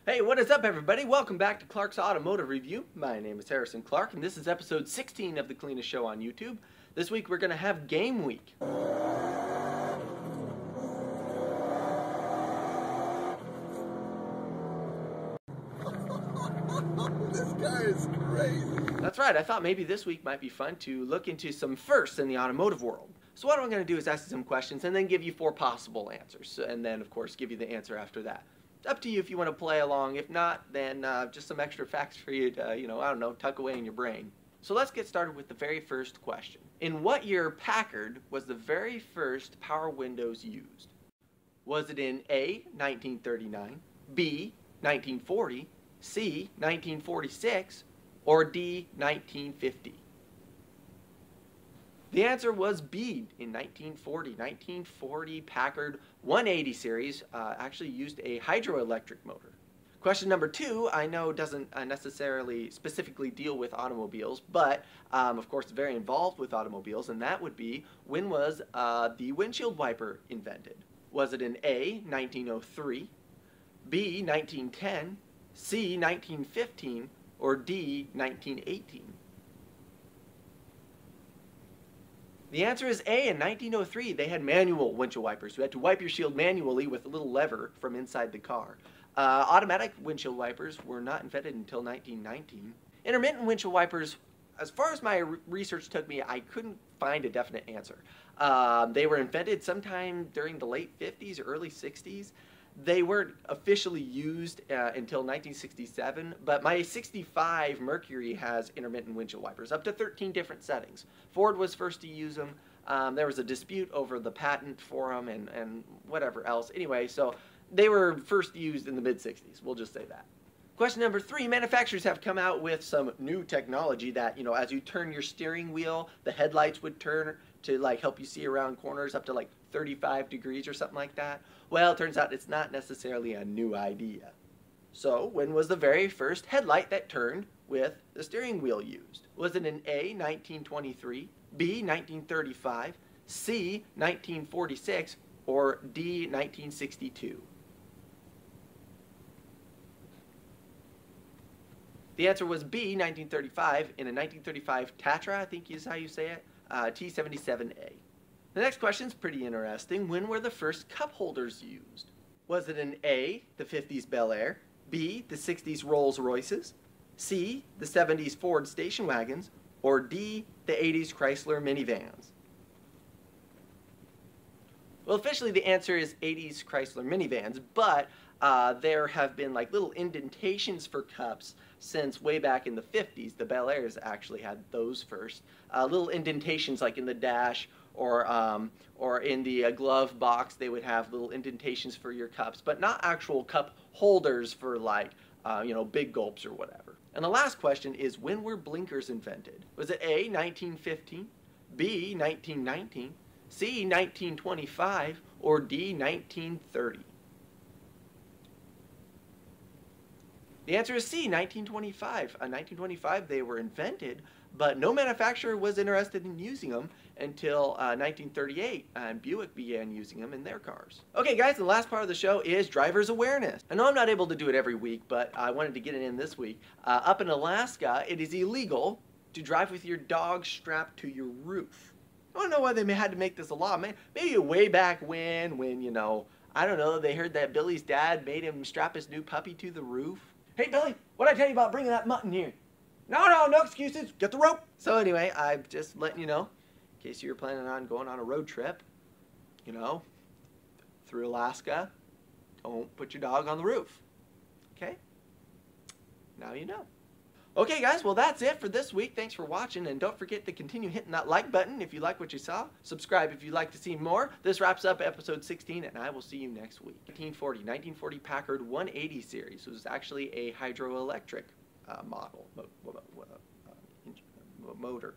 Hey, what is up, everybody? Welcome back to Clark's Automotive Review. My name is Harrison Clark, and this is episode 16 of The Cleanest Show on YouTube. This week, we're going to have Game Week. This guy is crazy. That's right, I thought maybe this week might be fun to look into some firsts in the automotive world. So what I'm going to do is ask you some questions and then give you 4 possible answers. And then, of course, give you the answer after that. It's up to you if you want to play along. If not, then just some extra facts for you to, I don't know, tuck away in your brain. So let's get started with the very first question. In what year Packard was the very first power windows used? Was it in A, 1939, B, 1940, C, 1946, or D, 1950? The answer was B, in 1940. 1940 Packard 180 series actually used a hydroelectric motor. Question number 2, I know doesn't necessarily specifically deal with automobiles, but of course very involved with automobiles, and that would be, when was the windshield wiper invented? Was it in A, 1903, B, 1910, C, 1915, or D, 1918? The answer is A. In 1903, they had manual windshield wipers. You had to wipe your shield manually with a little lever from inside the car. Automatic windshield wipers were not invented until 1919. Intermittent windshield wipers, as far as my research took me, I couldn't find a definite answer. They were invented sometime during the late 50s, early 60s. They weren't officially used until 1967, but my 65 Mercury has intermittent windshield wipers, up to 13 different settings. Ford was first to use them. There was a dispute over the patent for them and whatever else. Anyway, so they were first used in the mid-60s. We'll just say that. Question number 3, manufacturers have come out with some new technology that, as you turn your steering wheel, the headlights would turn to help you see around corners up to 35 degrees or something like that. Well, it turns out it's not necessarily a new idea. So, when was the very first headlight that turned with the steering wheel used? Was it in A, 1923, B, 1935, C, 1946, or D, 1962? The answer was B, 1935, in a 1935 Tatra, I think is how you say it, T77A. The next question is pretty interesting. When were the first cup holders used? Was it in A, the 50s Bel Air, B, the 60s Rolls Royces, C, the 70s Ford station wagons, or D, the 80s Chrysler minivans? Well, officially the answer is 80s Chrysler minivans, but there have been little indentations for cups since way back in the 50s. The Bel Airs actually had those first. Little indentations like in the dash or in the glove box, they would have little indentations for your cups, but not actual cup holders for big gulps or whatever. And the last question is, when were blinkers invented? Was it A, 1915, B, 1919, C, 1925, or D, 1930? The answer is C, 1925. 1925 they were invented, but no manufacturer was interested in using them until 1938, and Buick began using them in their cars. Okay guys, the last part of the show is driver's awareness. I know I'm not able to do it every week, but I wanted to get it in this week. Up in Alaska, it is illegal to drive with your dog strapped to your roof. I don't know why they had to make this a law. Maybe way back when I don't know, they heard that Billy's dad made him strap his new puppy to the roof. Hey Billy, what'd I tell you about bringing that mutton here? No excuses, get the rope. So anyway, I'm just letting you know, in case you were planning on going on a road trip, through Alaska, don't put your dog on the roof, okay? Now you know. Okay guys, well that's it for this week. Thanks for watching, and don't forget to continue hitting that like button if you like what you saw. Subscribe if you'd like to see more. This wraps up episode 16, and I will see you next week. 1940 Packard 180 series. It was actually a hydroelectric model. Motor.